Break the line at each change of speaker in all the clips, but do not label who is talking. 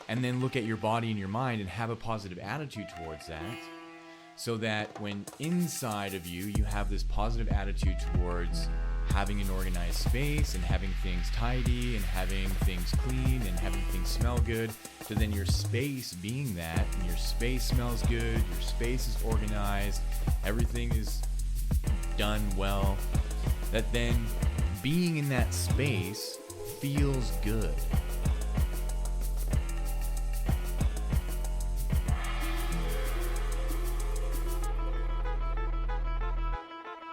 And then look at your body and your mind and have a positive attitude towards that, so that when inside of you, you have this positive attitude towards having an organized space and having things tidy and having things clean and having things smell good. So then your space being that, and your space smells good, your space is organized, everything is done well, that then being in that space feels good.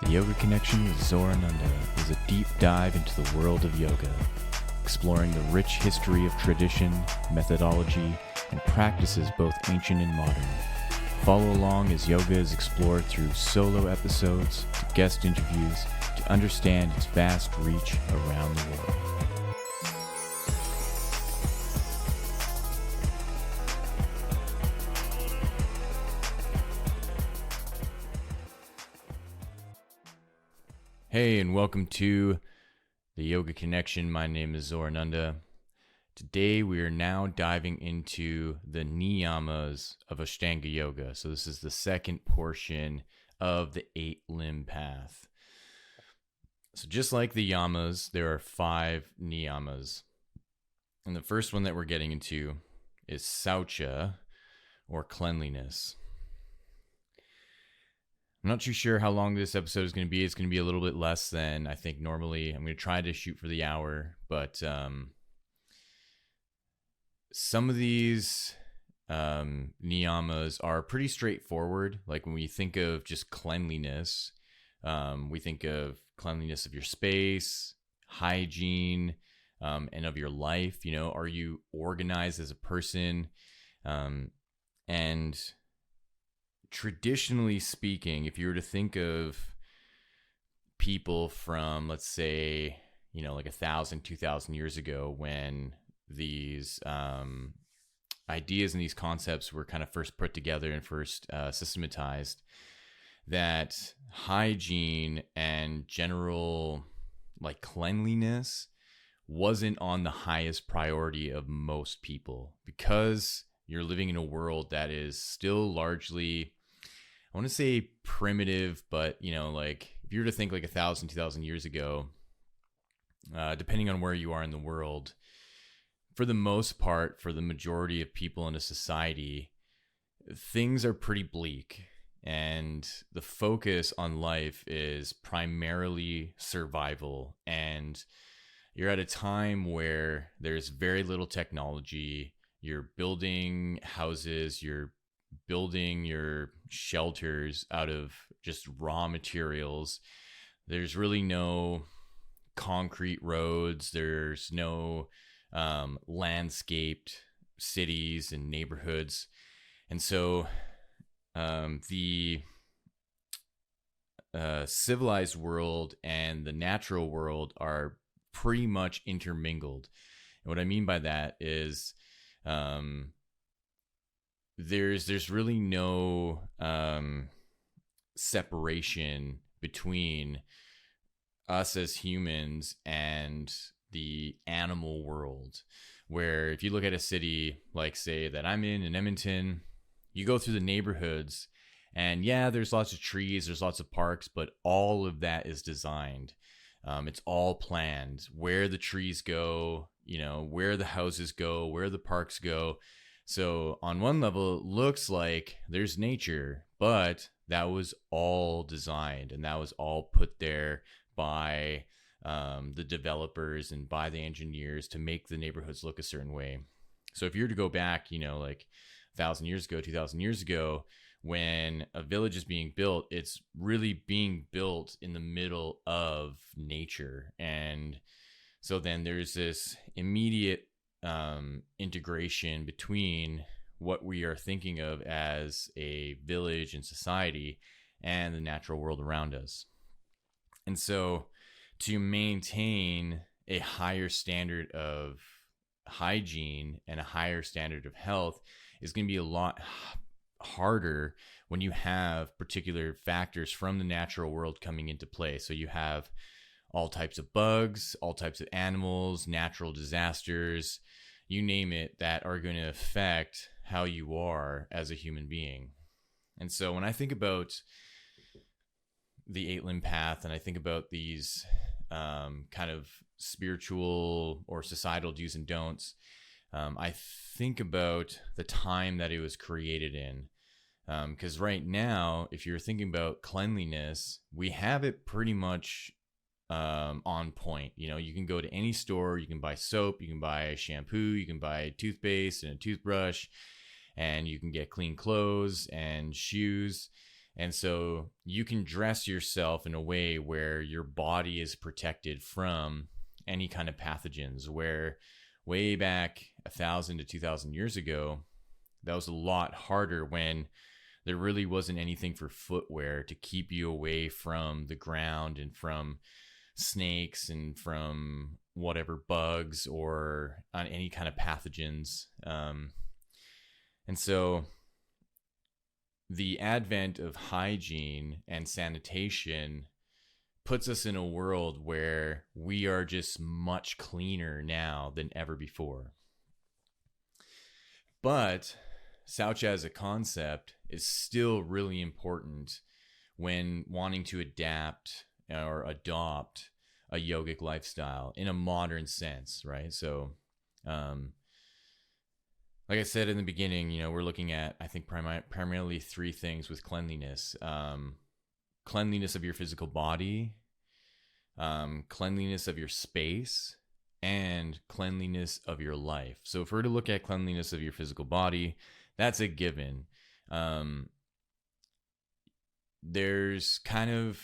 The Yoga Connection with Zorananda is a deep dive into the world of yoga, exploring the rich history of tradition, methodology, and practices both ancient and modern. Follow along as yoga is explored through solo episodes to guest interviews to understand its vast reach around the world. Hey, and welcome to the Yoga Connection. My name is Zorananda. Today we are now diving into the Niyamas of Ashtanga Yoga. So this is the second portion of the 8-limb path. So just like the yamas, there are 5 niyamas. And the first one that we're getting into is Sauca, or cleanliness. I'm not too sure how long this episode is going to be. It's going to be a little bit less than I think normally. I'm going to try to shoot for the hour, but some of these niyamas are pretty straightforward. Like when we think of just cleanliness, we think of cleanliness of your space, hygiene, and of your life. You know, are you organized as a person? And traditionally speaking, if you were to think of people from, let's say, you know, like 1,000, 2,000 years ago, when these ideas and these concepts were kind of first put together and first systematized, that hygiene and general like cleanliness wasn't on the highest priority of most people, because you're living in a world that is still largely, I want to say primitive, but, you know, like if you were to think like 1,000, 2,000 years ago, depending on where you are in the world, for the most part, for the majority of people in a society, things are pretty bleak. And the focus on life is primarily survival. And you're at a time where there's very little technology. You're building houses, you're building your shelters out of just raw materials. There's really no concrete roads. There's no landscaped cities and neighborhoods. And so the civilized world and the natural world are pretty much intermingled. And what I mean by that is there's really no separation between us as humans and the animal world, where if you look at a city like, say, that I'm in Edmonton, you go through the neighborhoods and yeah, there's lots of trees, there's lots of parks, but all of that is designed. It's all planned, where the trees go, you know, where the houses go, where the parks go. So on one level, it looks like there's nature, but that was all designed and that was all put there by the developers and by the engineers to make the neighborhoods look a certain way. So if you were to go back, you know, like 1,000 years ago, 2,000 years ago, when a village is being built, it's really being built in the middle of nature. And so then there's this immediate integration between what we are thinking of as a village and society and the natural world around us. And so to maintain a higher standard of hygiene and a higher standard of health is going to be a lot harder when you have particular factors from the natural world coming into play. So you have all types of bugs, all types of animals, natural disasters. you name it, that are going to affect how you are as a human being. And so when I think about the 8-limb path, and I think about these kind of spiritual or societal do's and don'ts, I think about the time that it was created in. Because right now, if you're thinking about cleanliness, we have it pretty much on point. You know, you can go to any store, you can buy soap, you can buy shampoo, you can buy toothpaste and a toothbrush, and you can get clean clothes and shoes. And so you can dress yourself in a way where your body is protected from any kind of pathogens, where way back 1,000 to 2,000 years ago, that was a lot harder, when there really wasn't anything for footwear to keep you away from the ground and from snakes and from whatever bugs or on any kind of pathogens. And so the advent of hygiene and sanitation puts us in a world where we are just much cleaner now than ever before. But Sauca as a concept is still really important when wanting to adapt or adopt a yogic lifestyle in a modern sense, right? So, like I said in the beginning, you know, we're looking at, I think, primarily 3 things with cleanliness. Cleanliness of your physical body, cleanliness of your space, and cleanliness of your life. So if we're to look at cleanliness of your physical body, that's a given. There's kind of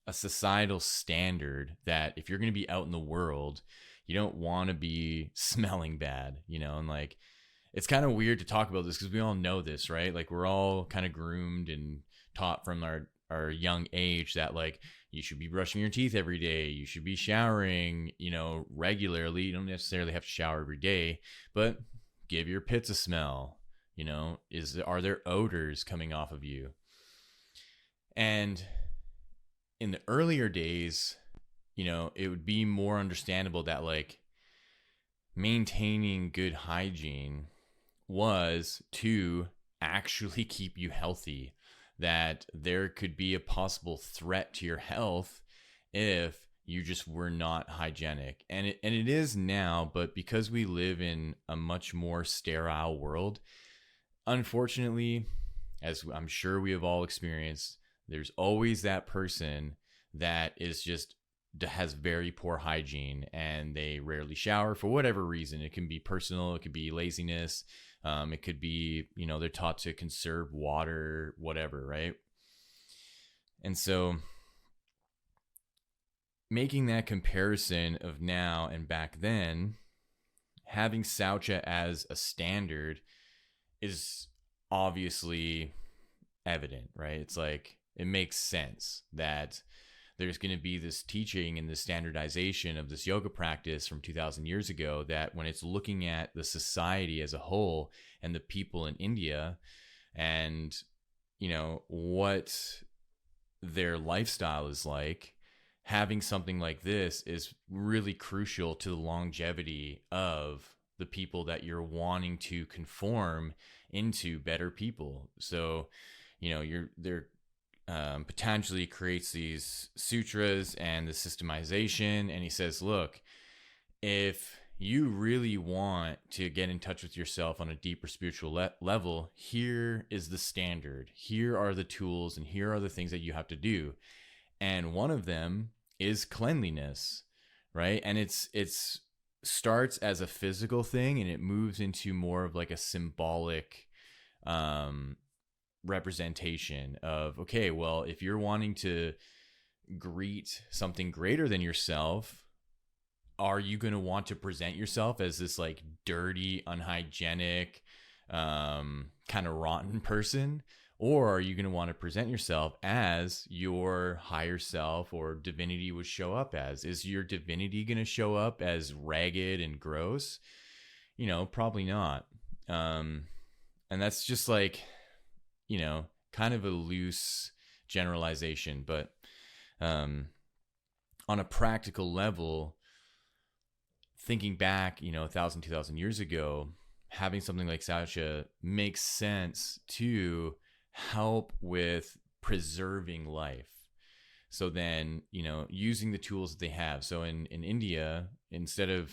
a societal standard that if you're going to be out in the world, you don't want to be smelling bad, you know, and like, it's kind of weird to talk about this because we all know this, right? Like, we're all kind of groomed and taught from our young age that, like, you should be brushing your teeth every day. You should be showering, you know, regularly. You don't necessarily have to shower every day, but give your pits a smell. You know, are there odors coming off of you? And in the earlier days, you know, it would be more understandable that, like, maintaining good hygiene was to actually keep you healthy, that there could be a possible threat to your health if you just were not hygienic. And it is now, but because we live in a much more sterile world, unfortunately, as I'm sure we have all experienced, there's always that person that has very poor hygiene, and they rarely shower for whatever reason. It can be personal, it could be laziness, it could be, you know, they're taught to conserve water, whatever, right? And so making that comparison of now and back then, having Sauca as a standard is obviously evident, right? It's like, it makes sense that there's going to be this teaching and this standardization of this yoga practice from 2,000 years ago, that when it's looking at the society as a whole and the people in India and, you know, what their lifestyle is like, having something like this is really crucial to the longevity of the people that you're wanting to conform into better people. So, you know, they're Patanjali creates these sutras and the systemization, and he says, look, if you really want to get in touch with yourself on a deeper spiritual level, here is the standard. Here are the tools, and here are the things that you have to do. And one of them is cleanliness, right? And it's starts as a physical thing, and it moves into more of like a symbolic representation of, okay, well, if you're wanting to greet something greater than yourself, are you going to want to present yourself as this like dirty, unhygienic, kind of rotten person? Or are you going to want to present yourself as your higher self or divinity would show up as? Is your divinity going to show up as ragged and gross? You know, probably not. And that's just like, you know, kind of a loose generalization, but on a practical level, thinking back, 1,000, 2,000 years ago, having something like Sauca makes sense to help with preserving life. So then, using the tools that they have. So in India, instead of,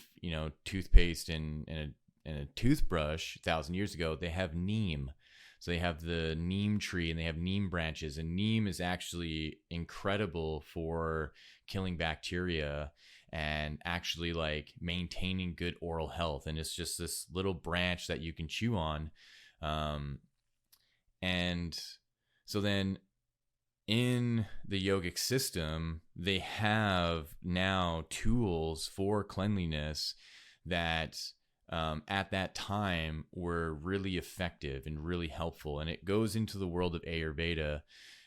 toothpaste and a toothbrush 1,000 years ago, they have neem. So they have the neem tree and they have neem branches, and neem is actually incredible for killing bacteria and actually like maintaining good oral health. And it's just this little branch that you can chew on. And so then in the yogic system, they have now tools for cleanliness that at that time were really effective and really helpful. And it goes into the world of Ayurveda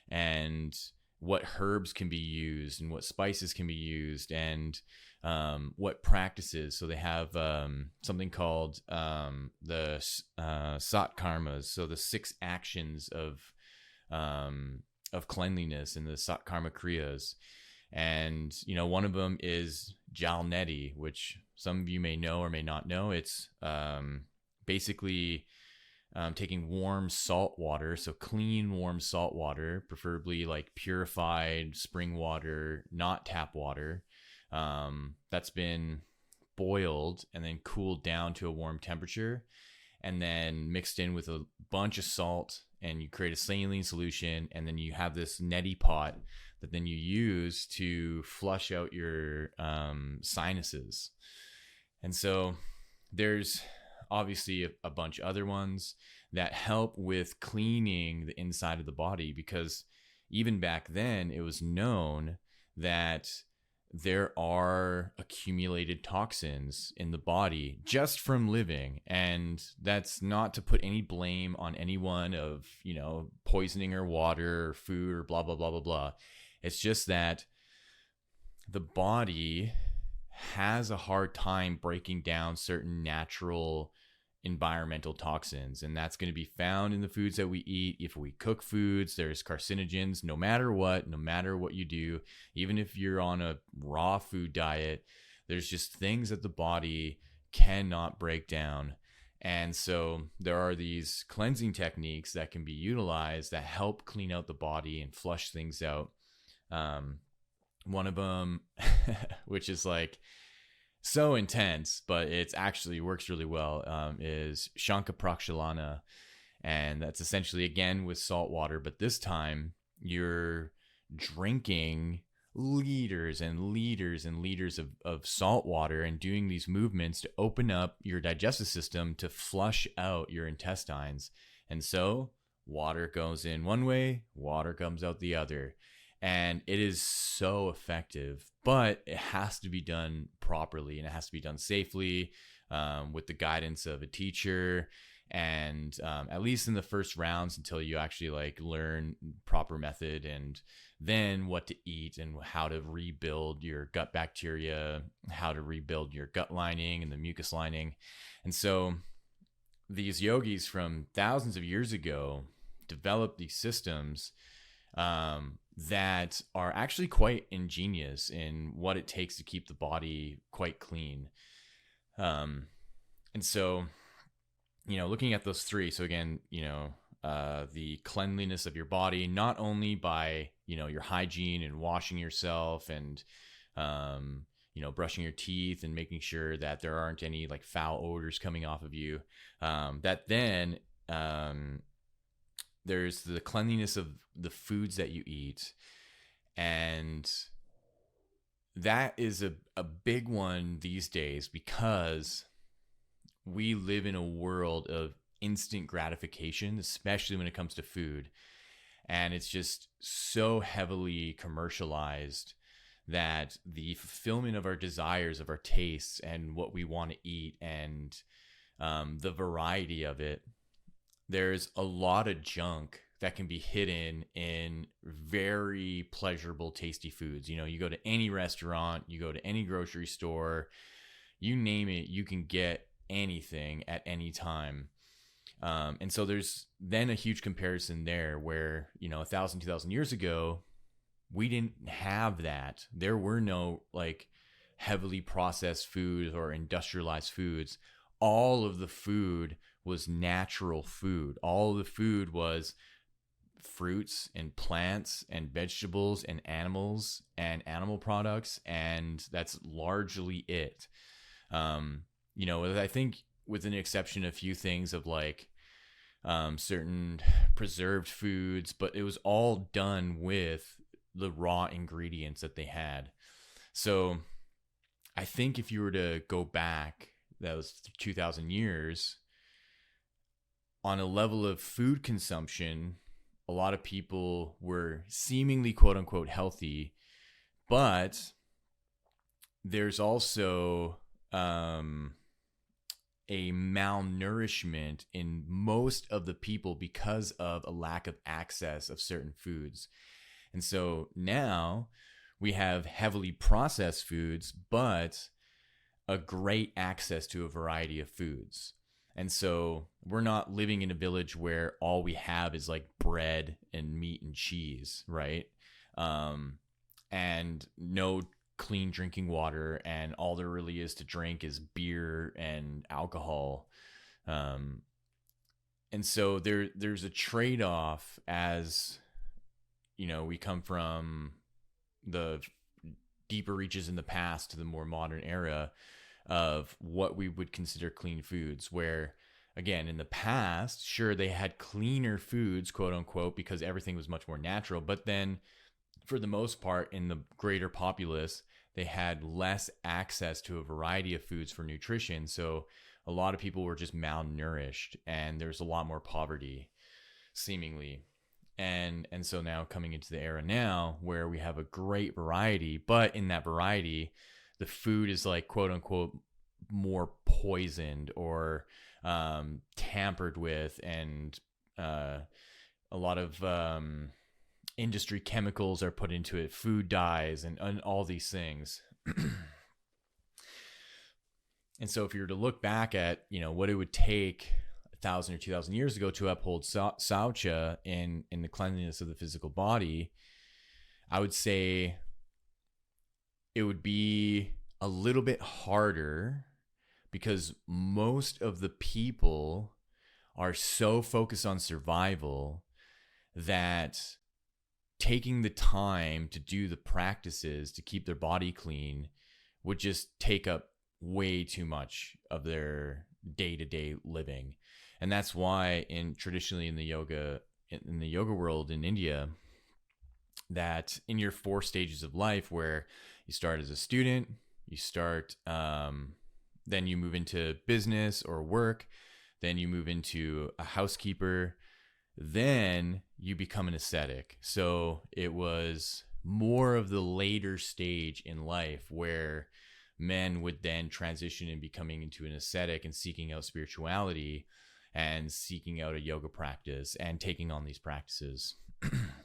and what herbs can be used and what spices can be used and what practices. So they have something called the Satkarmas, so the 6 actions of cleanliness and the Satkarma Kriyas. And, one of them is Jalneti, which some of you may know or may not know. It's basically taking warm salt water, so clean, warm salt water, preferably like purified spring water, not tap water, that's been boiled and then cooled down to a warm temperature and then mixed in with a bunch of salt, and you create a saline solution, and then you have this neti pot that then you use to flush out your sinuses. And so there's obviously a bunch of other ones that help with cleaning the inside of the body, because even back then it was known that there are accumulated toxins in the body just from living. And that's not to put any blame on anyone of, poisoning or water or food or blah, blah, blah, blah, blah. It's just that the body has a hard time breaking down certain natural environmental toxins, and that's going to be found in the foods that we eat. If we cook foods, there's carcinogens no matter what you do. Even if you're on a raw food diet, there's just things that the body cannot break down. And so there are these cleansing techniques that can be utilized that help clean out the body and flush things out. One of them, which is like so intense, but it's actually works really well, is Shanka Prakshalana. And that's essentially, again, with salt water, but this time you're drinking liters and liters and liters of salt water and doing these movements to open up your digestive system to flush out your intestines. And so water goes in one way, water comes out the other. And it is so effective, but it has to be done properly, and it has to be done safely, with the guidance of a teacher, and at least in the first rounds until you actually like learn proper method, and then what to eat and how to rebuild your gut bacteria, how to rebuild your gut lining and the mucus lining. And so these yogis from thousands of years ago developed these systems that are actually quite ingenious in what it takes to keep the body quite clean. And so, looking at those 3, so again, the cleanliness of your body, not only by, your hygiene and washing yourself and, brushing your teeth and making sure that there aren't any like foul odors coming off of you, that then, there's the cleanliness of the foods that you eat. And that is a big one these days, because we live in a world of instant gratification, especially when it comes to food. And it's just so heavily commercialized that the fulfillment of our desires, of our tastes, and what we want to eat, and the variety of it, there's a lot of junk that can be hidden in very pleasurable, tasty foods. You go to any restaurant, you go to any grocery store, you name it, you can get anything at any time. And so there's then a huge comparison there where, 1,000, 2,000 years ago, we didn't have that. There were no like heavily processed foods or industrialized foods. All of the food was natural food. All of the food was fruits and plants and vegetables and animals and animal products, and that's largely it. I think with an exception of a few things of like certain preserved foods, but it was all done with the raw ingredients that they had. So I think if you were to go back, that was 2,000 years, on a level of food consumption, a lot of people were seemingly quote unquote healthy, but there's also a malnourishment in most of the people because of a lack of access of certain foods. And so now we have heavily processed foods, but a great access to a variety of foods. And so we're not living in a village where all we have is like bread and meat and cheese, right? And no clean drinking water, and all there really is to drink is beer and alcohol. And so there's a trade-off as, we come from the deeper reaches in the past to the more modern era of what we would consider clean foods, where again, in the past, sure, they had cleaner foods, quote unquote, because everything was much more natural. But then for the most part, in the greater populace, they had less access to a variety of foods for nutrition. So a lot of people were just malnourished, and there's a lot more poverty, seemingly. And so now coming into the era now where we have a great variety, but in that variety, the food is like, quote unquote, more poisoned or tampered with, and a lot of industry chemicals are put into it, food dyes, and all these things. And so if you were to look back at, what it would take 1,000 or 2,000 years ago to uphold Sauca in the cleanliness of the physical body, I would say it would be a little bit harder, because most of the people are so focused on survival that taking the time to do the practices to keep their body clean would just take up way too much of their day-to-day living. And that's why traditionally in the yoga world in India, that in your 4 stages of life, where you start as a student, you start, then you move into business or work, then you move into a housekeeper, then you become an ascetic. So it was more of the later stage in life where men would then transition in becoming into an ascetic and seeking out spirituality and seeking out a yoga practice and taking on these practices.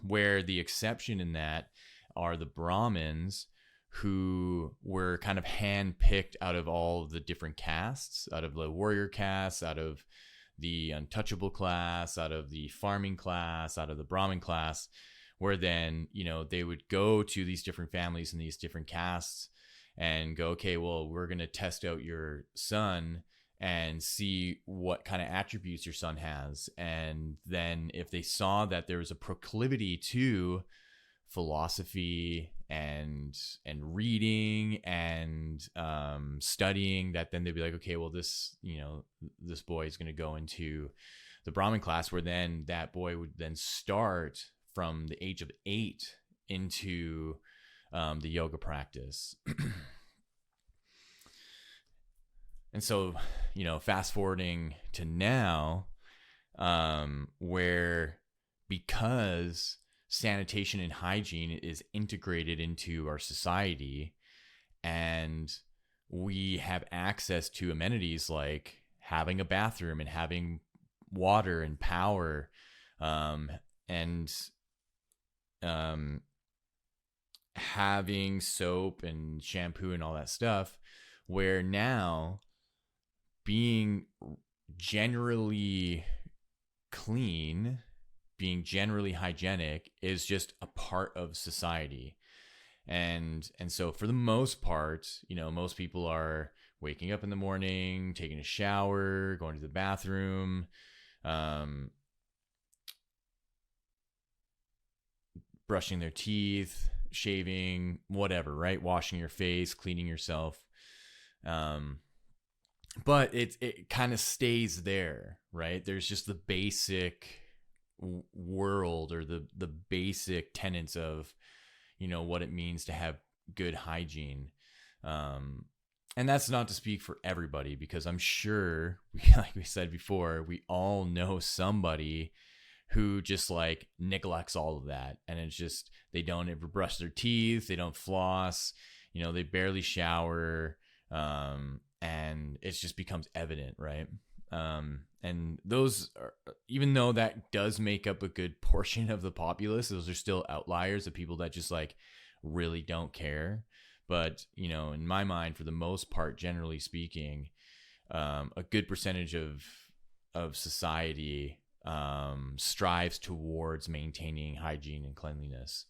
Where the exception in that are the Brahmins, who were kind of hand-picked out of all the different castes, out of the warrior castes, out of the untouchable class, out of the farming class, out of the Brahmin class, where then, they would go to these different families and these different castes and go, okay, well, we're going to test out your son and see what kind of attributes your son has. And then if they saw that there was a proclivity to philosophy and reading and studying, that then they'd be like, okay, well, this boy is going to go into the Brahmin class, where then that boy would then start from the age of 8 into the yoga practice. And so, fast forwarding to now, where because sanitation and hygiene is integrated into our society, and we have access to amenities like having a bathroom and having water and power, and having soap and shampoo and all that stuff, where now being generally clean, being generally hygienic is just a part of society. And so for the most part, most people are waking up in the morning, taking a shower, going to the bathroom, brushing their teeth, shaving, whatever, right? Washing your face, cleaning yourself. But it kind of stays there, right? There's just the basic world, or the basic tenets of, what it means to have good hygiene. And that's not to speak for everybody, because I'm sure, like we said before, we all know somebody who just like neglects all of that. And it's just, they don't ever brush their teeth. They don't floss, they barely shower. And it just becomes evident, right? And those are, even though that does make up a good portion of the populace, those are still outliers of people that just like really don't care. But, in my mind, for the most part, generally speaking, a good percentage of society strives towards maintaining hygiene and cleanliness.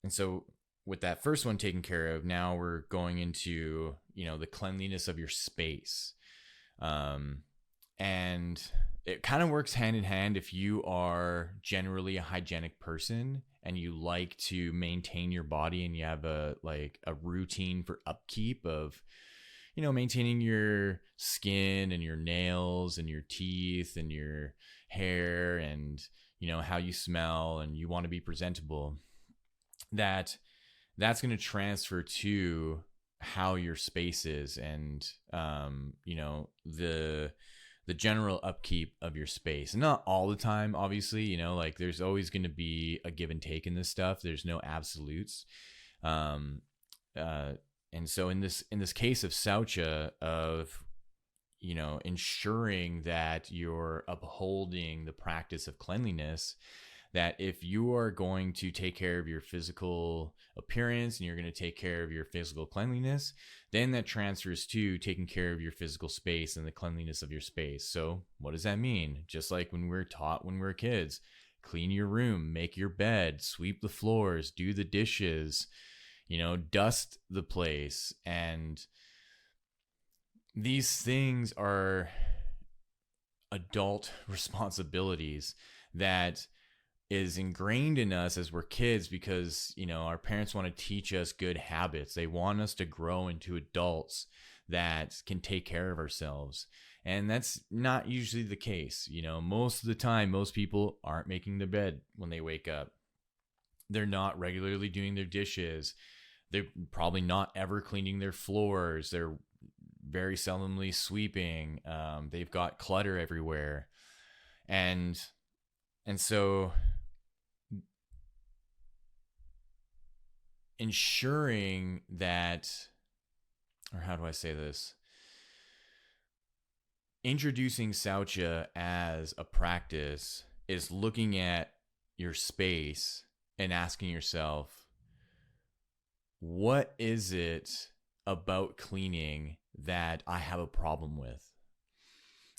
And so with that first one taken care of, now we're going into, the cleanliness of your space. And it kind of works hand in hand. If you are generally a hygienic person and you like to maintain your body, and you have a routine for upkeep of, maintaining your skin and your nails and your teeth and your hair and, how you smell, and you want to be presentable, that's going to transfer to how your space is, and, the general upkeep of your space. And not all the time, obviously, there's always going to be a give and take in this stuff. There's no absolutes. And so in this case of Sauca, of, ensuring that you're upholding the practice of cleanliness, that if you are going to take care of your physical appearance and you're going to take care of your physical cleanliness, then that transfers to taking care of your physical space and the cleanliness of your space. So what does that mean? Just like when we're taught when we're kids, clean your room, make your bed, sweep the floors, do the dishes, dust the place. And these things are adult responsibilities that is ingrained in us as we're kids, because, our parents want to teach us good habits. They want us to grow into adults that can take care of ourselves. And that's not usually the case. Most of the time, most people aren't making their bed when they wake up. They're not regularly doing their dishes. They're probably not ever cleaning their floors. They're very seldomly sweeping. They've got clutter everywhere. And so ensuring that, or how do I say this? Introducing Sauca as a practice is looking at your space and asking yourself, what is it about cleaning that I have a problem with?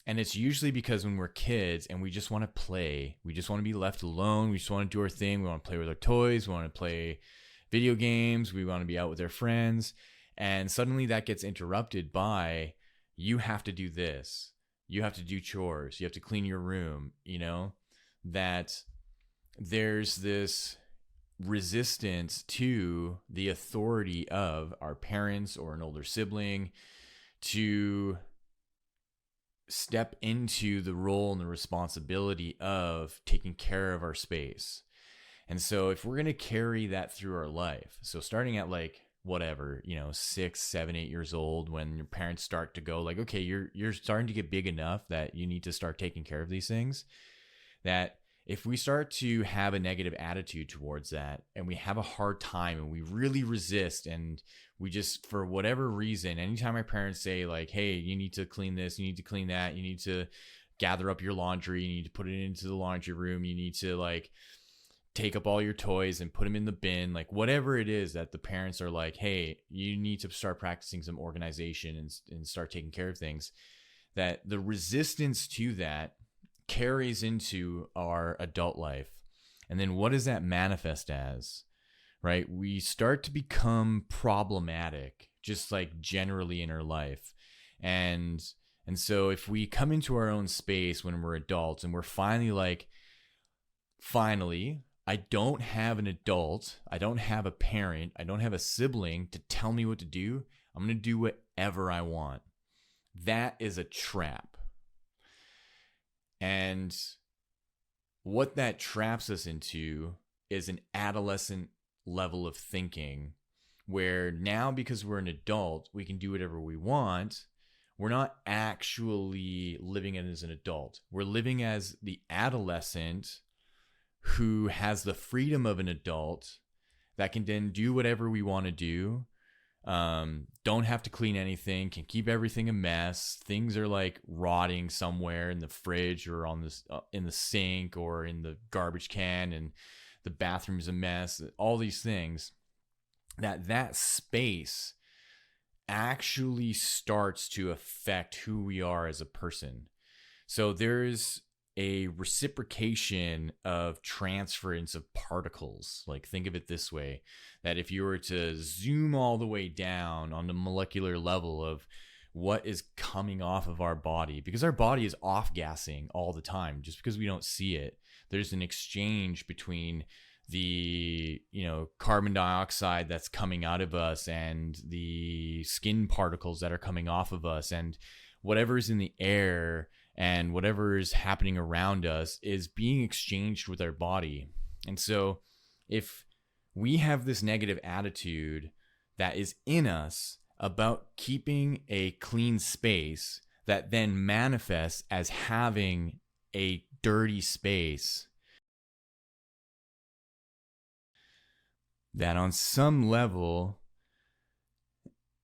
And it's usually because when we're kids and we just want to play, we just want to be left alone, we just want to do our thing, we want to play with our toys, we want to play video games, we want to be out with our friends, and suddenly that gets interrupted by, you have to do this, you have to do chores, you have to clean your room, that there's this resistance to the authority of our parents or an older sibling to step into the role and the responsibility of taking care of our space. And so if we're going to carry that through our life, so starting at 6, 7, 8 years old, when your parents start to go okay, you're starting to get big enough that you need to start taking care of these things, that if we start to have a negative attitude towards that, and we have a hard time and we really resist, and we just, for whatever reason, anytime our parents say hey, you need to clean this, you need to clean that, you need to gather up your laundry, you need to put it into the laundry room, you need to take up all your toys and put them in the bin, whatever it is that the parents are hey, you need to start practicing some organization and start taking care of things, that the resistance to that carries into our adult life. And then what does that manifest as? Right? We start to become problematic, just like generally in our life. And so if we come into our own space when we're adults and we're finally like, finally, I don't have an adult, I don't have a parent, I don't have a sibling to tell me what to do. I'm going to do whatever I want. That is a trap. And what that traps us into is an adolescent level of thinking where now, because we're an adult, we can do whatever we want. We're not actually living as an adult. We're living as the adolescent who has the freedom of an adult that can then do whatever we want to do. Don't have to clean anything, can keep everything a mess. Things are like rotting somewhere in the fridge or on this in the sink or in the garbage can, and the bathroom's a mess. All these things, that space actually starts to affect who we are as a person. So there's a reciprocation of transference of particles. Like, think of it this way, that if you were to zoom all the way down on the molecular level of what is coming off of our body, because our body is off-gassing all the time, just because we don't see it. There's an exchange between the, carbon dioxide that's coming out of us and the skin particles that are coming off of us, and whatever's in the air and whatever is happening around us is being exchanged with our body. And so if we have this negative attitude that is in us about keeping a clean space, that then manifests as having a dirty space, that on some level,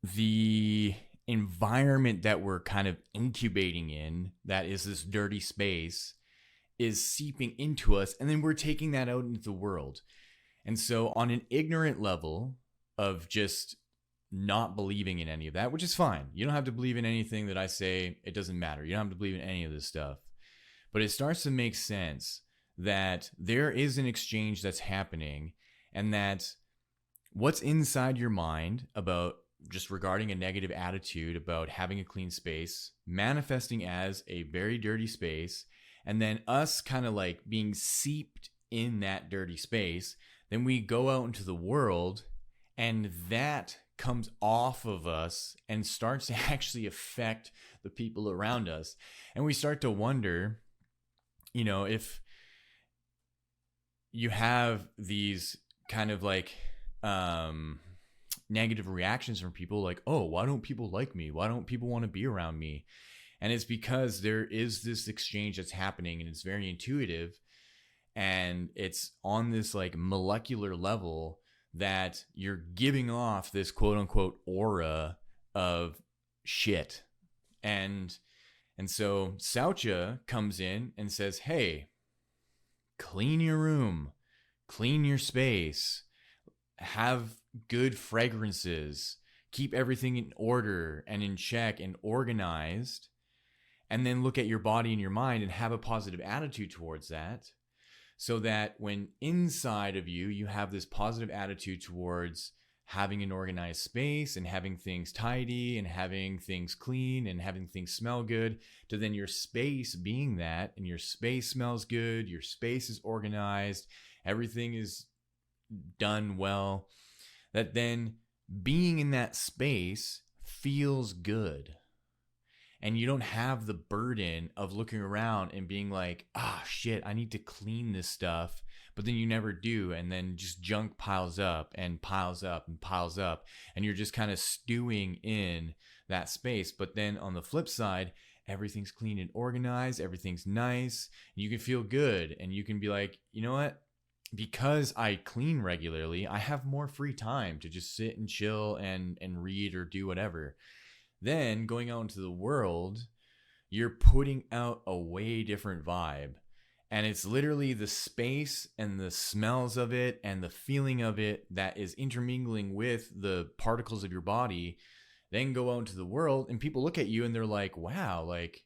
the environment that we're kind of incubating in, that is this dirty space, is seeping into us, and then we're taking that out into the world. And so on an ignorant level of just not believing in any of that, which is fine. You don't have to believe in anything that I say. It doesn't matter. You don't have to believe in any of this stuff. But it starts to make sense that there is an exchange that's happening, and that what's inside your mind about just regarding a negative attitude about having a clean space, manifesting as a very dirty space, and then us kind of like being seeped in that dirty space. Then we go out into the world, and that comes off of us and starts to actually affect the people around us. And we start to wonder, if you have these kind of like negative reactions from people, like, oh, why don't people like me? Why don't people want to be around me? And it's because there is this exchange that's happening, and it's very intuitive, and it's on this like molecular level that you're giving off this quote unquote aura of shit. And so Sauca comes in and says, hey, clean your room, clean your space, have good fragrances, keep everything in order and in check and organized, and then look at your body and your mind and have a positive attitude towards that, so that when inside of you, you have this positive attitude towards having an organized space and having things tidy and having things clean and having things smell good, to then your space being that, and your space smells good, your space is organized, everything is done well, that then being in that space feels good. And you don't have the burden of looking around and being like, shit, I need to clean this stuff. But then you never do. And then just junk piles up and piles up and piles up. And you're just kind of stewing in that space. But then on the flip side, everything's clean and organized. Everything's nice. And you can feel good. And you can be like, you know what? Because I clean regularly, I have more free time to just sit and chill and read or do whatever. Then going out into the world, you're putting out a way different vibe. And it's literally the space and the smells of it and the feeling of it that is intermingling with the particles of your body. Then go out into the world, and people look at you and they're like, wow, like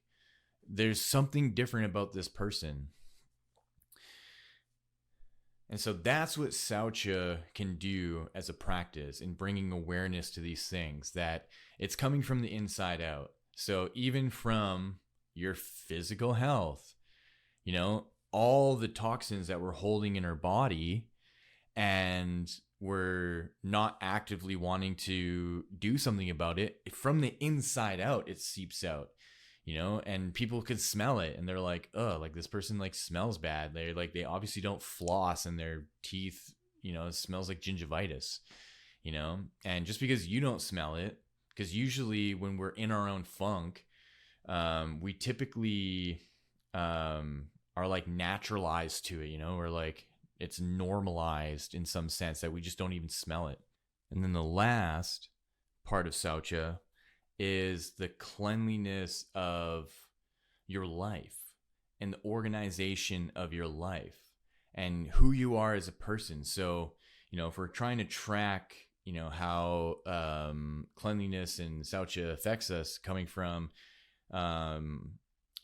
there's something different about this person. And so that's what Sauca can do as a practice in bringing awareness to these things, that it's coming from the inside out. So even from your physical health, you know, all the toxins that we're holding in our body and we're not actively wanting to do something about it, from the inside out, it seeps out, you know, and people could smell it and they're like, oh, like this person like smells bad. They're like, they obviously don't floss and their teeth, you know, it smells like gingivitis, you know, and just because you don't smell it, because usually when we're in our own funk, we typically are like naturalized to it, you know, or like it's normalized in some sense that we just don't even smell it. And then the last part of Sauca is the cleanliness of your life and the organization of your life and who you are as a person. So, you know, if we're trying to track, you know, how cleanliness and Sauca affects us, coming from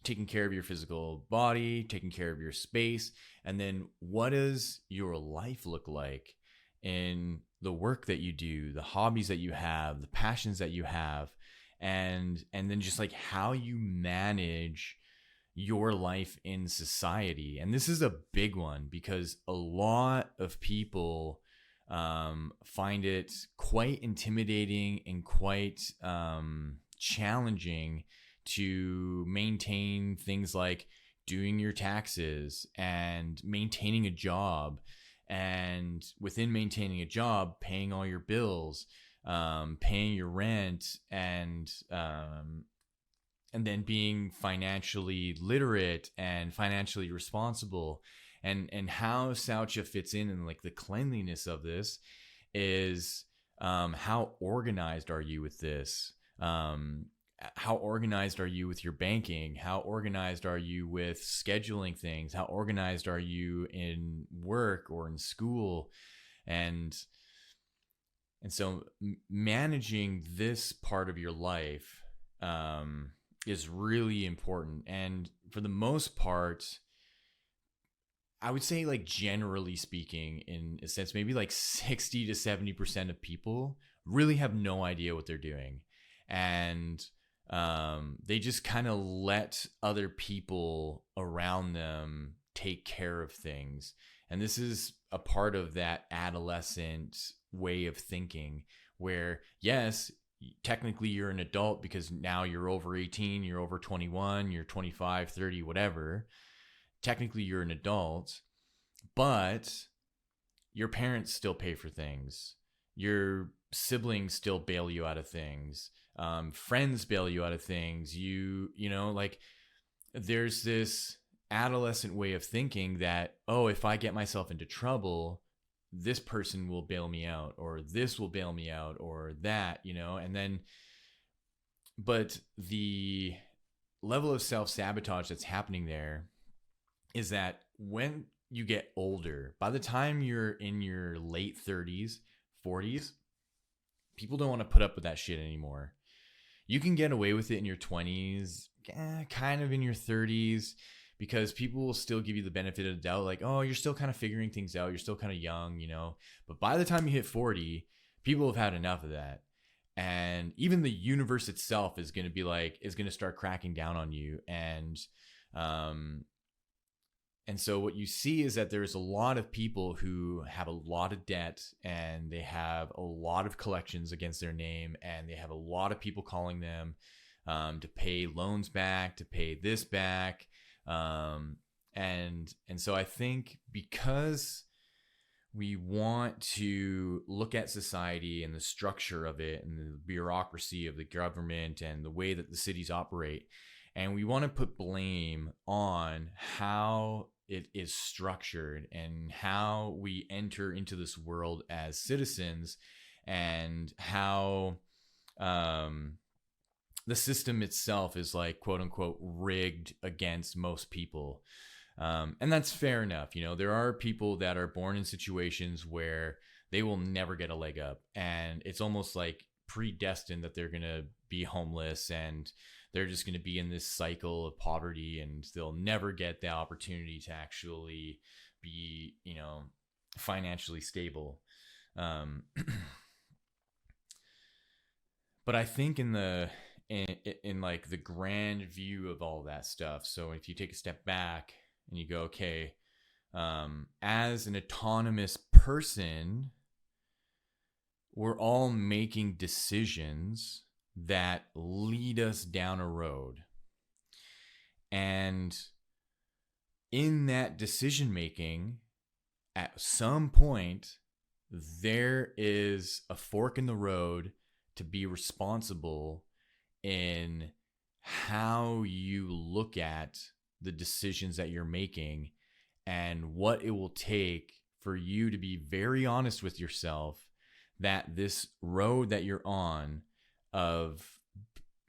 taking care of your physical body, taking care of your space, and then what does your life look like in the work that you do, the hobbies that you have, the passions that you have, and then just like how you manage your life in society. And this is a big one because a lot of people find it quite intimidating and quite challenging to maintain things like doing your taxes and maintaining a job, and within maintaining a job, paying all your bills, paying your rent, and then being financially literate and financially responsible. And how Sauca fits in like the cleanliness of this is, how organized are you with this? How organized are you with your banking? How organized are you with scheduling things? How organized are you in work or in school? And so managing this part of your life is really important. And for the most part, I would say, like, generally speaking, in a sense, maybe like 60 to 70% of people really have no idea what they're doing. And they just kind of let other people around them take care of things. And this is a part of that adolescent way of thinking where, yes, technically you're an adult because now you're over 18, you're over 21, you're 25, 30, whatever. Technically you're an adult, but your parents still pay for things. Your siblings still bail you out of things. Friends bail you out of things. You know, like, there's this adolescent way of thinking that, oh, if I get myself into trouble, this person will bail me out, or this will bail me out, or that, you know. And then, but the level of self-sabotage that's happening there is that when you get older, by the time you're in your late 30s, 40s, people don't want to put up with that shit anymore. You can get away with it in your 20s, kind of in your 30s, because people will still give you the benefit of the doubt, like, oh, you're still kind of figuring things out, you're still kind of young, you know. But by the time you hit 40, people have had enough of that. And even the universe itself is going to start cracking down on you. And so what you see is that there's a lot of people who have a lot of debt, and they have a lot of collections against their name, and they have a lot of people calling them to pay loans back, to pay this back. And so I think because we want to look at society and the structure of it and the bureaucracy of the government and the way that the cities operate, and we want to put blame on how it is structured and how we enter into this world as citizens, and how the system itself is, like, quote unquote, rigged against most people. And that's fair enough. You know, there are people that are born in situations where they will never get a leg up, and it's almost like predestined that they're going to be homeless, and they're just going to be in this cycle of poverty, and they'll never get the opportunity to actually be, you know, financially stable. Um, but I think in like the grand view of all that stuff. So if you take a step back and you go, okay, as an autonomous person, we're all making decisions that lead us down a road. And in that decision making, at some point, there is a fork in the road to be responsible in how you look at the decisions that you're making and what it will take for you to be very honest with yourself that this road that you're on of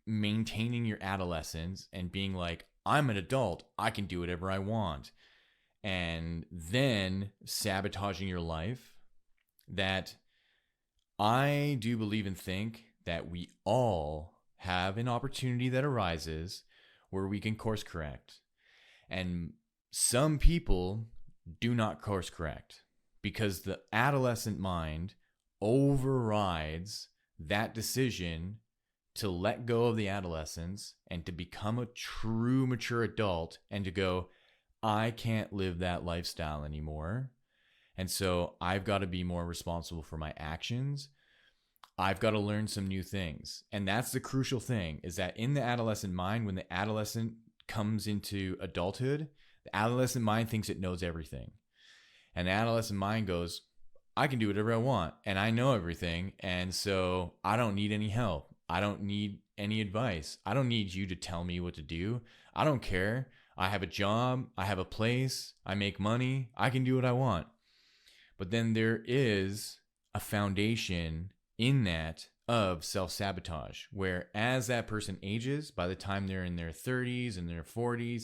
maintaining your adolescence and being like, I'm an adult, I can do whatever I want, and then sabotaging your life, that I do believe and think that we all have an opportunity that arises where we can course correct. And some people do not course correct because the adolescent mind overrides that decision to let go of the adolescence and to become a true mature adult and to go, I can't live that lifestyle anymore. And so I've got to be more responsible for my actions. I've got to learn some new things. And that's the crucial thing, is that in the adolescent mind, when the adolescent comes into adulthood, the adolescent mind thinks it knows everything. And the adolescent mind goes, I can do whatever I want and I know everything. And so I don't need any help. I don't need any advice. I don't need you to tell me what to do. I don't care. I have a job. I have a place. I make money. I can do what I want. But then there is a foundation in that of self-sabotage, where as that person ages, by the time they're in their 30s and their 40s,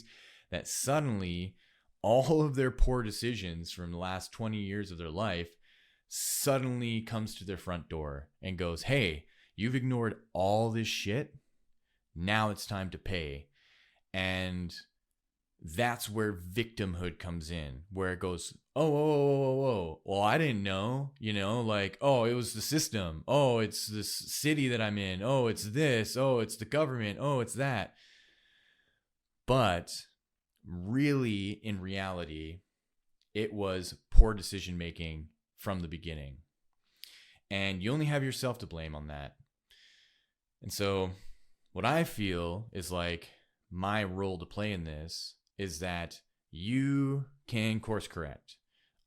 that suddenly all of their poor decisions from the last 20 years of their life suddenly comes to their front door and goes, hey, you've ignored all this shit. Now it's time to pay. And that's where victimhood comes in, where it goes, oh, well, I didn't know, like, oh, it was the system. Oh, it's this city that I'm in. Oh, it's this. Oh, it's the government. Oh, it's that. But really, in reality, it was poor decision making from the beginning. And you only have yourself to blame on that. And so what I feel is like my role to play in this is that you can course correct.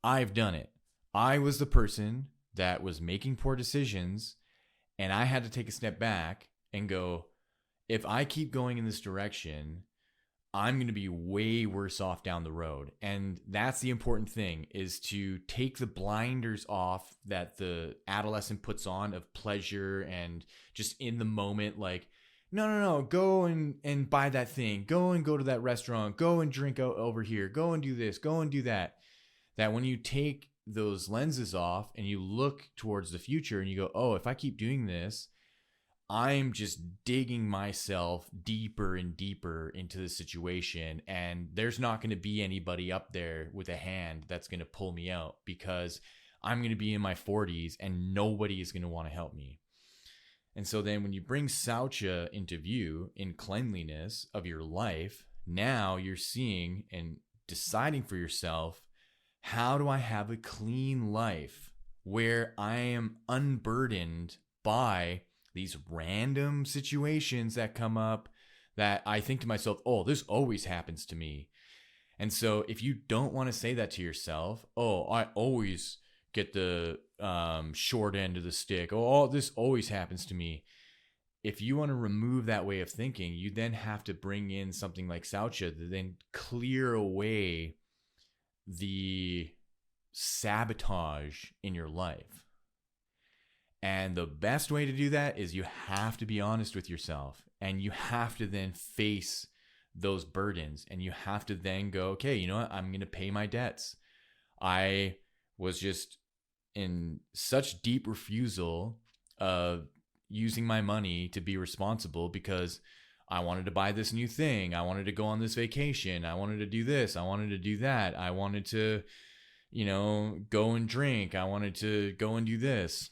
I've done it. I was the person that was making poor decisions, and I had to take a step back and go, if I keep going in this direction, I'm going to be way worse off down the road. And that's the important thing, is to take the blinders off that the adolescent puts on of pleasure and just in the moment, like, no, go and buy that thing. Go to that restaurant. Go and drink over here. Go and do this. Go and do that. That when you take those lenses off and you look towards the future and you go, oh, if I keep doing this, I'm just digging myself deeper and deeper into the situation. And there's not going to be anybody up there with a hand that's going to pull me out, because I'm going to be in my 40s and nobody is going to want to help me. And so then when you bring Sauca into view in cleanliness of your life, now you're seeing and deciding for yourself, how do I have a clean life where I am unburdened by these random situations that come up that I think to myself, oh, this always happens to me. And so if you don't want to say that to yourself, oh, I always get the short end of the stick. Oh, this always happens to me. If you want to remove that way of thinking, you then have to bring in something like Sauca to then clear away the sabotage in your life. And the best way to do that is you have to be honest with yourself, and you have to then face those burdens, and you have to then go, okay, you know what? I'm going to pay my debts. I was just in such deep refusal of using my money to be responsible because I wanted to buy this new thing. I wanted to go on this vacation. I wanted to do this. I wanted to do that. I wanted to go and drink. I wanted to go and do this.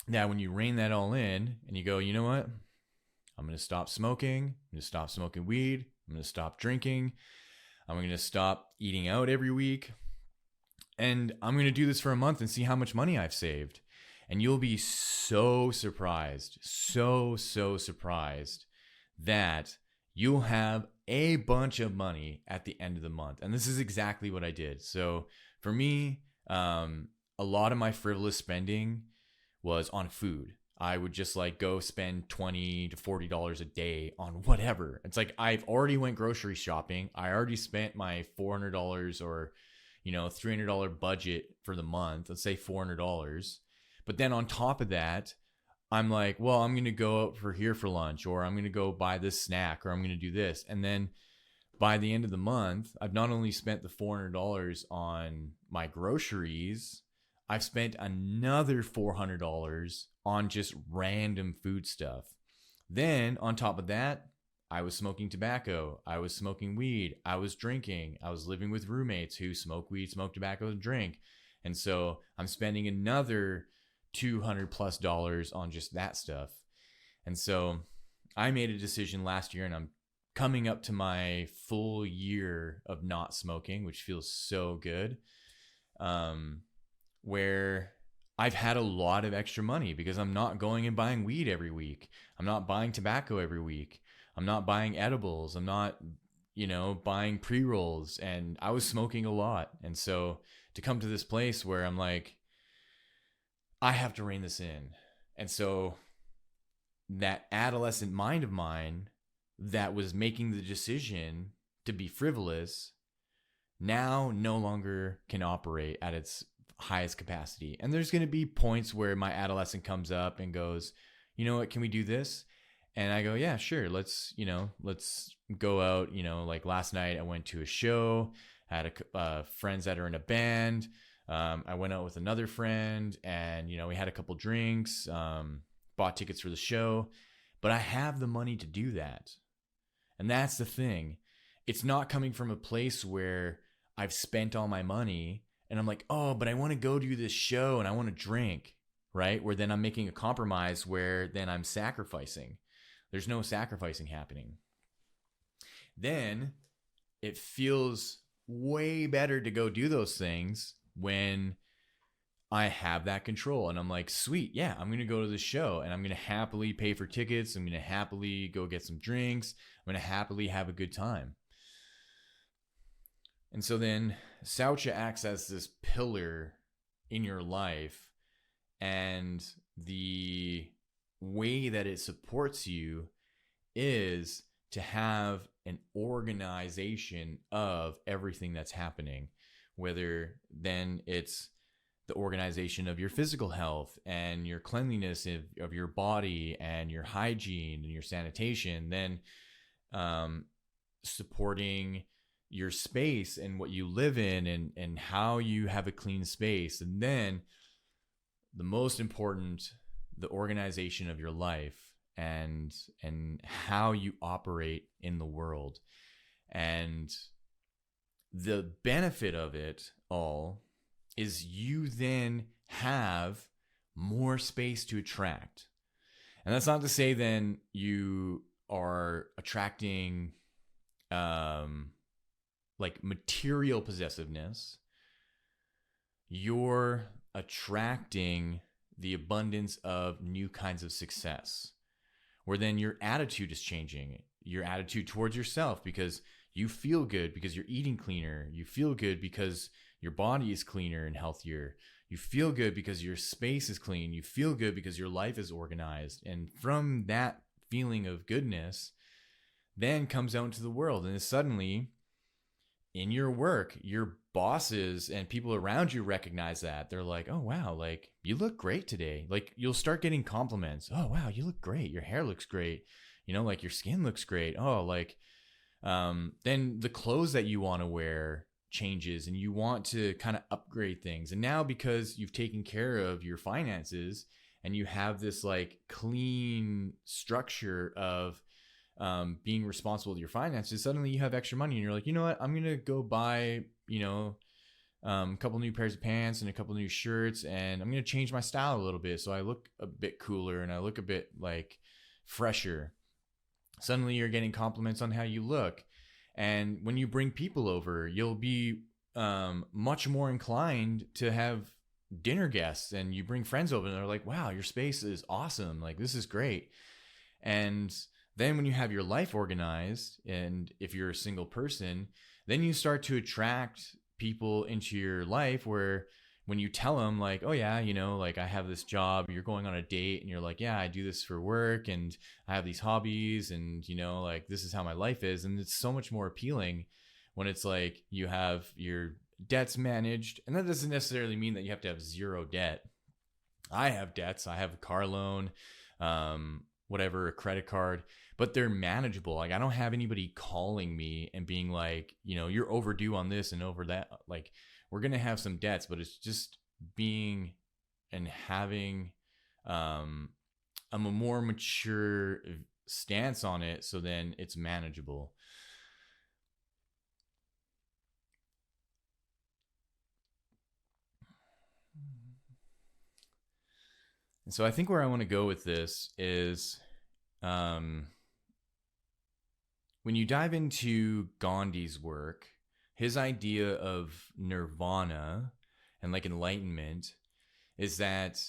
Now, when you rein that all in and you go, you know what? I'm going to stop smoking. I'm going to stop smoking weed. I'm going to stop drinking. I'm going to stop eating out every week. And I'm going to do this for a month and see how much money I've saved. And you'll be so surprised, so surprised that you'll have a bunch of money at the end of the month. And this is exactly what I did. So for me, a lot of my frivolous spending was on food. I would just like go spend $20 to $40 a day on whatever. It's like I've already went grocery shopping. I already spent my $400 or $300 budget for the month. Let's say $400. But then on top of that, I'm like, well, I'm going to go out for lunch, or I'm going to go buy this snack, or I'm going to do this. And then by the end of the month, I've not only spent the $400 on my groceries, I've spent another $400 on just random food stuff. Then on top of that, I was smoking tobacco. I was smoking weed. I was drinking. I was living with roommates who smoke weed, smoke tobacco, and drink. And so I'm spending another $200+ on just that stuff. And so I made a decision last year, and I'm coming up to my full year of not smoking, which feels so good. Where I've had a lot of extra money because I'm not going and buying weed every week. I'm not buying tobacco every week. I'm not buying edibles. I'm not, buying pre-rolls. And I was smoking a lot. And so to come to this place where I'm like, I have to rein this in. And so that adolescent mind of mine that was making the decision to be frivolous now no longer can operate at its highest capacity. And there's going to be points where my adolescent comes up and goes, you know what, can we do this? And I go, yeah, sure. Let's go out. Like last night I went to a show. I had friends that are in a band. I went out with another friend, and, we had a couple drinks, bought tickets for the show, but I have the money to do that. And that's the thing. It's not coming from a place where I've spent all my money and I'm like, oh, but I want to go do this show and I want to drink, right? Where then I'm making a compromise where then I'm sacrificing. There's no sacrificing happening. Then it feels way better to go do those things when I have that control. And I'm like, sweet, yeah, I'm going to go to the show and I'm going to happily pay for tickets. I'm going to happily go get some drinks. I'm going to happily have a good time. And so then Sauca acts as this pillar in your life, and the way that it supports you is to have an organization of everything that's happening, whether then it's the organization of your physical health and your cleanliness of your body and your hygiene and your sanitation, then supporting your space and what you live in and how you have a clean space. And then the most important, the organization of your life and how you operate in the world. And the benefit of it all is you then have more space to attract. And that's not to say then you are attracting like material possessiveness. You're attracting the abundance of new kinds of success, where then your attitude is changing, your attitude towards yourself, because you feel good because you're eating cleaner. You feel good because your body is cleaner and healthier. You feel good because your space is clean. You feel good because your life is organized. And from that feeling of goodness then comes out into the world. And suddenly in your work, your bosses and people around you recognize that. They're like, oh, wow, like you look great today. Like you'll start getting compliments. Oh, wow, you look great. Your hair looks great. Like your skin looks great. Oh, like, then the clothes that you want to wear changes and you want to kind of upgrade things. And now because you've taken care of your finances and you have this like clean structure of being responsible with your finances, suddenly you have extra money and you're like, you know what, I'm going to go buy, a couple new pairs of pants and a couple new shirts, and I'm going to change my style a little bit so I look a bit cooler and I look a bit like fresher. Suddenly you're getting compliments on how you look. And when you bring people over, you'll be much more inclined to have dinner guests, and you bring friends over and they're like, wow, your space is awesome. Like, this is great. And then when you have your life organized, and if you're a single person, then you start to attract people into your life where when you tell them like, oh yeah, you know, like I have this job, you're going on a date and you're like, yeah, I do this for work and I have these hobbies and, you know, like this is how my life is. And it's so much more appealing when it's like you have your debts managed. And that doesn't necessarily mean that you have to have zero debt. I have debts. I have a car loan, whatever, a credit card, but they're manageable. Like I don't have anybody calling me and being like, you know, you're overdue on this and over that. Like we're going to have some debts, but it's just being and having a more mature stance on it. So then it's manageable. And so I think where I want to go with this is when you dive into Gandhi's work, his idea of nirvana and like enlightenment is that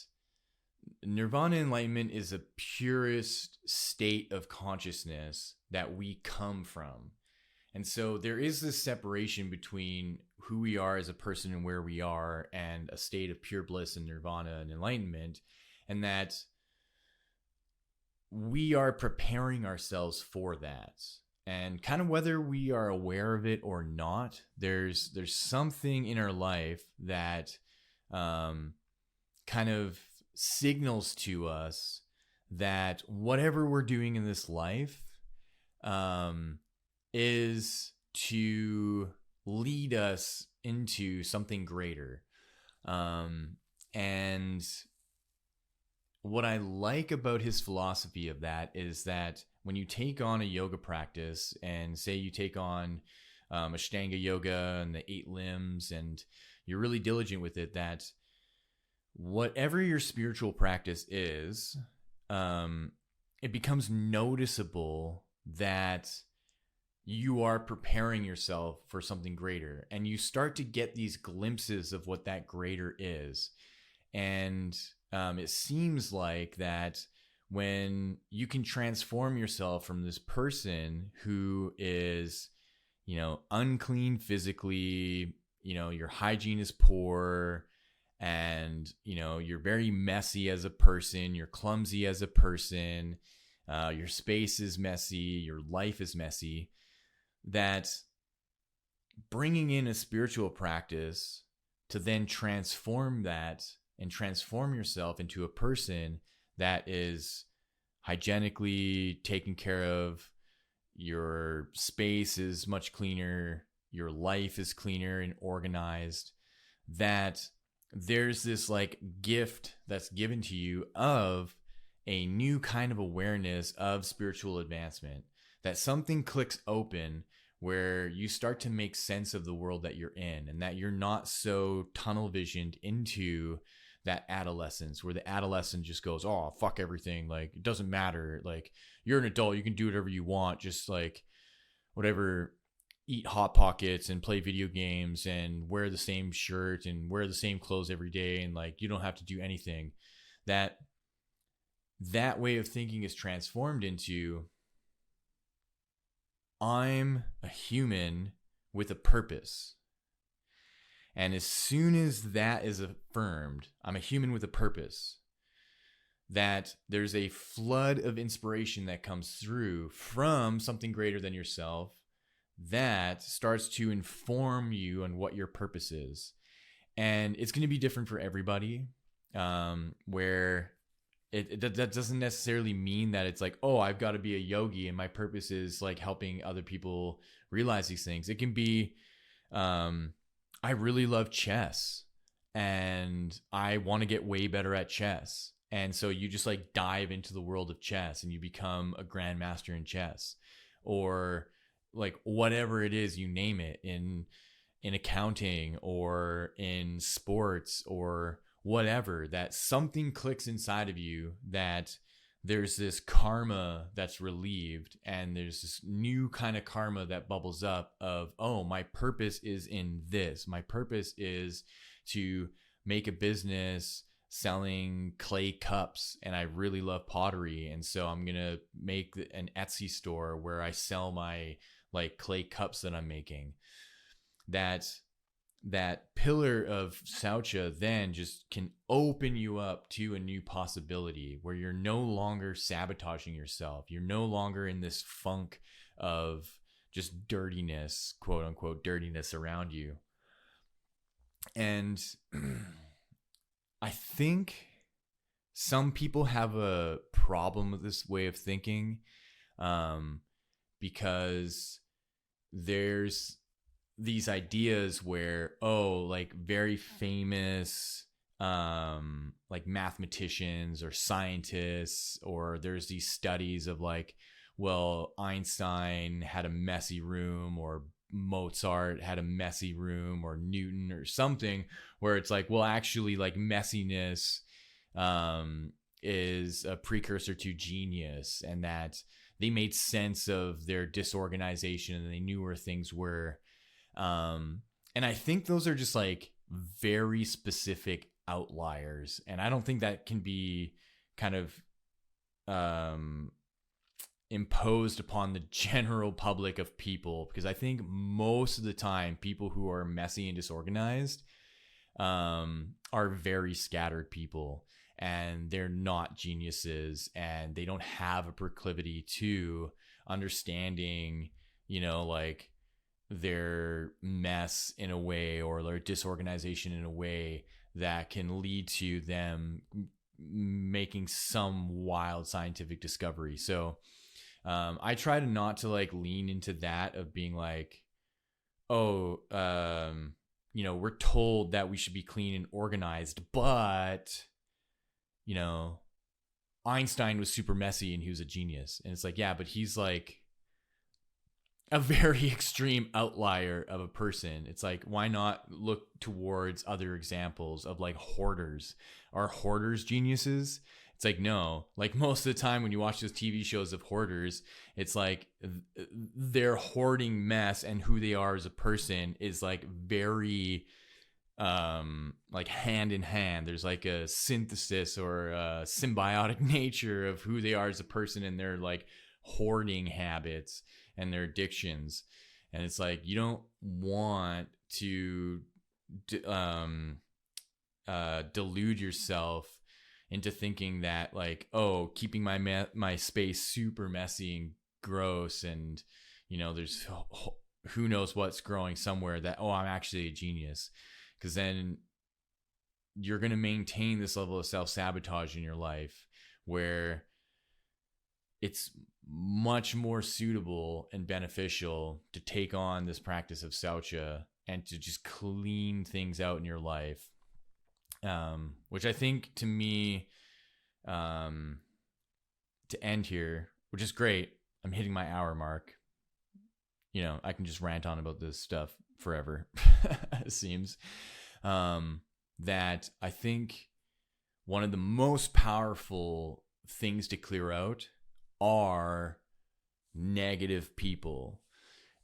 nirvana enlightenment is a purest state of consciousness that we come from. And so there is this separation between who we are as a person and where we are and a state of pure bliss and nirvana and enlightenment. And that we are preparing ourselves for that. And kind of whether we are aware of it or not, there's something in our life that kind of signals to us that whatever we're doing in this life is to lead us into something greater. And what I like about his philosophy of that is that when you take on a yoga practice and say you take on Ashtanga yoga and the 8 limbs and you're really diligent with it, that whatever your spiritual practice is, it becomes noticeable that you are preparing yourself for something greater. And you start to get these glimpses of what that greater is. And it seems like that when you can transform yourself from this person who is, you know, unclean physically, you know, your hygiene is poor and, you know, you're very messy as a person, you're clumsy as a person, your space is messy, your life is messy, that bringing in a spiritual practice to then transform that and transform yourself into a person that is hygienically taken care of, your space is much cleaner, your life is cleaner and organized, that there's this like gift that's given to you of a new kind of awareness of spiritual advancement, that something clicks open where you start to make sense of the world that you're in and that you're not so tunnel visioned into that adolescence where the adolescent just goes, oh, fuck everything. Like, it doesn't matter. Like, you're an adult. You can do whatever you want. Just like whatever, eat Hot Pockets and play video games and wear the same shirt and wear the same clothes every day. And like, you don't have to do anything. That way of thinking is transformed into, I'm a human with a purpose. And as soon as that is affirmed, I'm a human with a purpose, that there's a flood of inspiration that comes through from something greater than yourself that starts to inform you on what your purpose is. And it's going to be different for everybody, where that doesn't necessarily mean that it's like, oh, I've got to be a yogi and my purpose is like helping other people realize these things. It can be, I really love chess and I want to get way better at chess. And so you just like dive into the world of chess and you become a grandmaster in chess, or like whatever it is, you name it. in accounting or in sports or whatever, that something clicks inside of you, that there's this karma that's relieved, and there's this new kind of karma that bubbles up of, oh, my purpose is in this. My purpose is to make a business selling clay cups, and I really love pottery, and so I'm gonna make an Etsy store where I sell my like clay cups that I'm making. That pillar of Sauca then just can open you up to a new possibility where you're no longer sabotaging yourself. You're no longer in this funk of just dirtiness, quote unquote, dirtiness around you. And I think some people have a problem with this way of thinking, because there's these ideas where, oh, like very famous like mathematicians or scientists, or there's these studies of like, well, Einstein had a messy room, or Mozart had a messy room, or Newton or something, where it's like, well, actually like messiness is a precursor to genius, and that they made sense of their disorganization and they knew where things were. And I think those are just like very specific outliers. And I don't think that can be kind of imposed upon the general public of people, because I think most of the time people who are messy and disorganized are very scattered people, and they're not geniuses, and they don't have a proclivity to understanding, like their mess in a way, or their disorganization in a way that can lead to them making some wild scientific discovery. So I try to not to like lean into that of being like, oh, we're told that we should be clean and organized, but Einstein was super messy and he was a genius. And it's like, yeah, but he's like a very extreme outlier of a person. It's like, why not look towards other examples of like hoarders? Are hoarders geniuses? It's like, no. Like most of the time when you watch those TV shows of hoarders, it's like their hoarding mess and who they are as a person is like very like hand in hand. There's like a synthesis or a symbiotic nature of who they are as a person and their like hoarding habits and their addictions. And it's like, you don't want to delude yourself into thinking that like, oh, keeping my space super messy and gross, and there's who knows what's growing somewhere, that, oh, I'm actually a genius. Because then you're going to maintain this level of self-sabotage in your life, where it's much more suitable and beneficial to take on this practice of Sauca and to just clean things out in your life. Which I think, to me, to end here, which is great, I'm hitting my hour mark. I can just rant on about this stuff forever, it seems. That I think one of the most powerful things to clear out are negative people.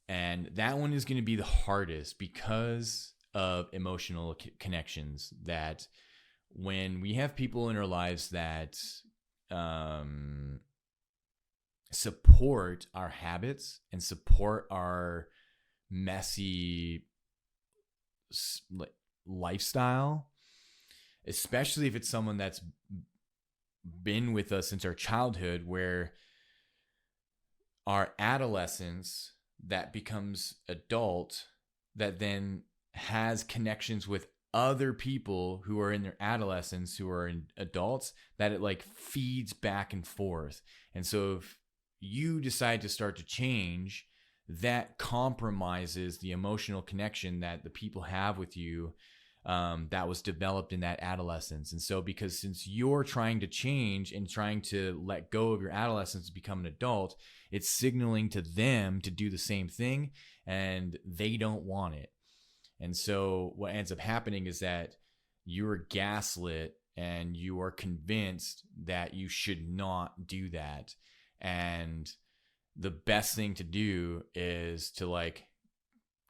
And that one is going to be the hardest because of emotional connections. That when we have people in our lives that support our habits and support our messy lifestyle, especially if it's someone that's been with us since our childhood, where our adolescence that becomes adult, that then has connections with other people who are in their adolescence who are in adults, that it like feeds back and forth. And so if you decide to start to change, that compromises the emotional connection that the people have with you, that was developed in that adolescence. And so because since you're trying to change and trying to let go of your adolescence to become an adult, it's signaling to them to do the same thing, and they don't want it. And so what ends up happening is that you are gaslit and you are convinced that you should not do that. And the best thing to do is to like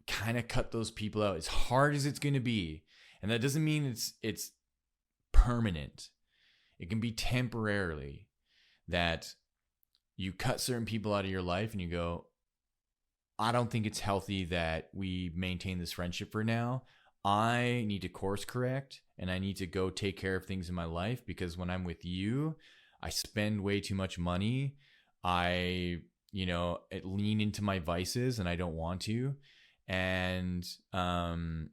kind of cut those people out as hard as it's going to be. And that doesn't mean it's permanent. It can be temporarily that you cut certain people out of your life and you go, I don't think it's healthy that we maintain this friendship for now. I need to course correct and I need to go take care of things in my life, because when I'm with you, I spend way too much money. I, lean into my vices and I don't want to. And I'm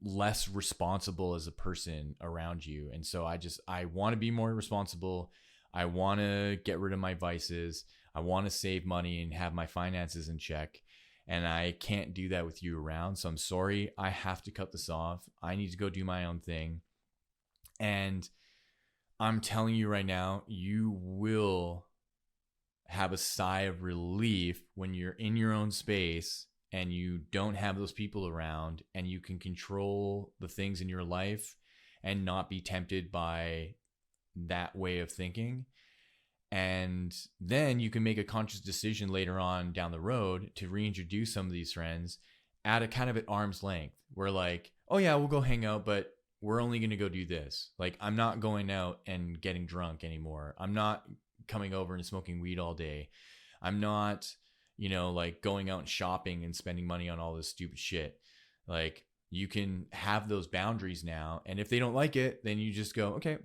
less responsible as a person around you. And so I want to be more responsible. I want to get rid of my vices. I want to save money and have my finances in check. And I can't do that with you around. So I'm sorry. I have to cut this off. I need to go do my own thing. And I'm telling you right now, you will have a sigh of relief when you're in your own space and you don't have those people around and you can control the things in your life and not be tempted by that way of thinking. And then you can make a conscious decision later on down the road to reintroduce some of these friends at a kind of at arm's length. We're like, oh yeah, we'll go hang out, but we're only going to go do this. Like, I'm not going out and getting drunk anymore. I'm not coming over and smoking weed all day. I'm not, like going out and shopping and spending money on all this stupid shit. Like, you can have those boundaries now. And if they don't like it, then you just go, okay.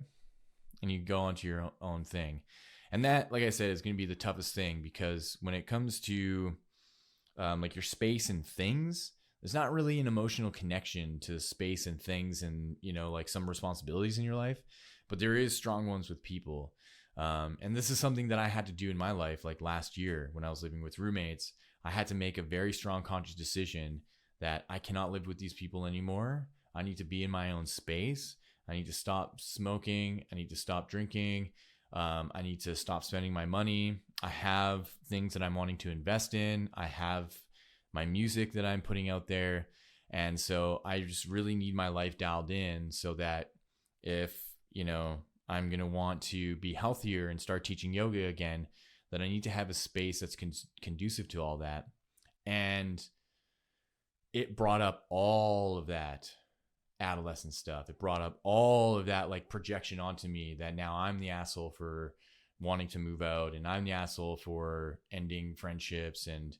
And you go on to your own thing. And that, like I said, is going to be the toughest thing, because when it comes to like your space and things, there's not really an emotional connection to space and things and, like some responsibilities in your life, but there is strong ones with people. And this is something that I had to do in my life. Like last year when I was living with roommates, I had to make a very strong conscious decision that I cannot live with these people anymore. I need to be in my own space. I need to stop smoking. I need to stop drinking. I need to stop spending my money. I have things that I'm wanting to invest in. I have my music that I'm putting out there. And so I just really need my life dialed in so that if, I'm going to want to be healthier and start teaching yoga again, that I need to have a space that's conducive to all that. And it brought up all of that adolescent stuff. It brought up all of that like projection onto me that now I'm the asshole for wanting to move out, and I'm the asshole for ending friendships, and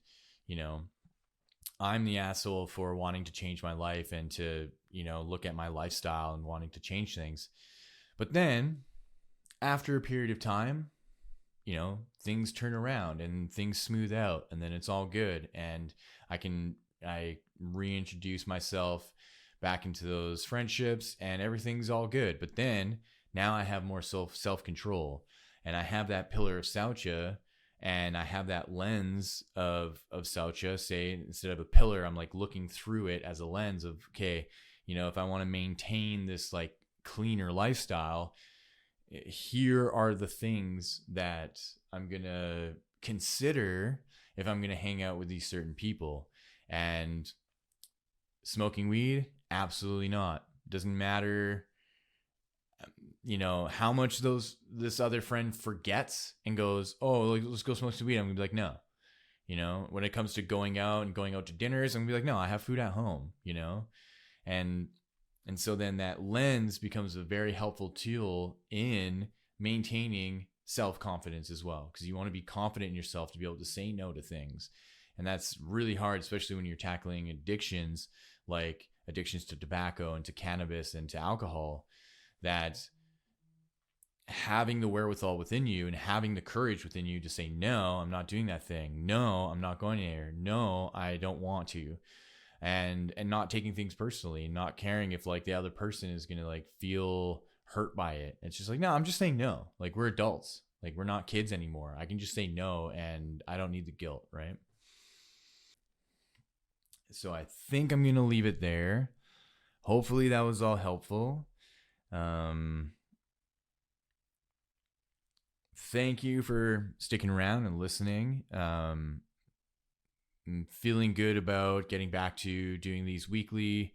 I'm the asshole for wanting to change my life and to look at my lifestyle and wanting to change things. But then after a period of time, things turn around and things smooth out, and then it's all good, and I reintroduce myself back into those friendships and everything's all good. But then now I have more self-control, and I have that pillar of Sauca, and I have that lens of Sauca. Say, instead of a pillar, I'm like looking through it as a lens of, okay, if I want to maintain this like cleaner lifestyle, here are the things that I'm going to consider if I'm going to hang out with these certain people. And smoking weed, absolutely not. Doesn't matter, how much this other friend forgets and goes, oh, let's go smoke some weed. I'm gonna be like, no. When it comes to going out to dinners, I'm gonna be like, no, I have food at home. And so then that lens becomes a very helpful tool in maintaining self-confidence as well, because you want to be confident in yourself to be able to say no to things. And that's really hard, especially when you're tackling addictions, like addictions to tobacco and to cannabis and to alcohol, that having the wherewithal within you and having the courage within you to say, no, I'm not doing that thing. No, I'm not going there. No, I don't want to. And not taking things personally, not caring if like the other person is going to like feel hurt by it. It's just like, no, I'm just saying no. Like, we're adults. Like, we're not kids anymore. I can just say no, and I don't need the guilt, right? So I think I'm going to leave it there. Hopefully that was all helpful. Thank you for sticking around and listening. feeling good about getting back to doing these weekly.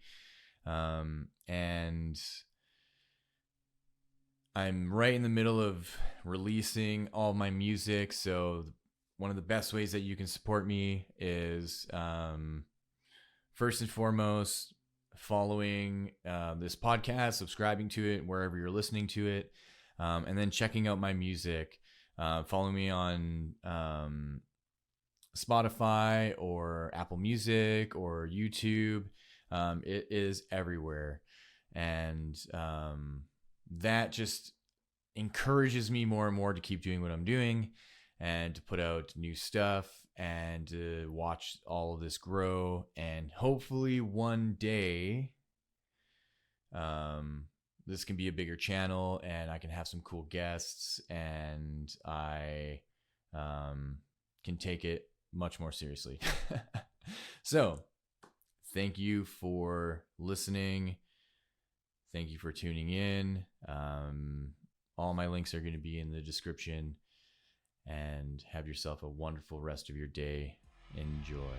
And I'm right in the middle of releasing all my music. So one of the best ways that you can support me is first and foremost, following this podcast, subscribing to it wherever you're listening to it, and then checking out my music. Follow me on Spotify or Apple Music or YouTube. It is everywhere. And that just encourages me more and more to keep doing what I'm doing and to put out new stuff and to watch all of this grow. And hopefully one day, this can be a bigger channel and I can have some cool guests and I can take it much more seriously. So thank you for listening. Thank you for tuning in. All my links are going to be in the description. And have yourself a wonderful rest of your day. Enjoy.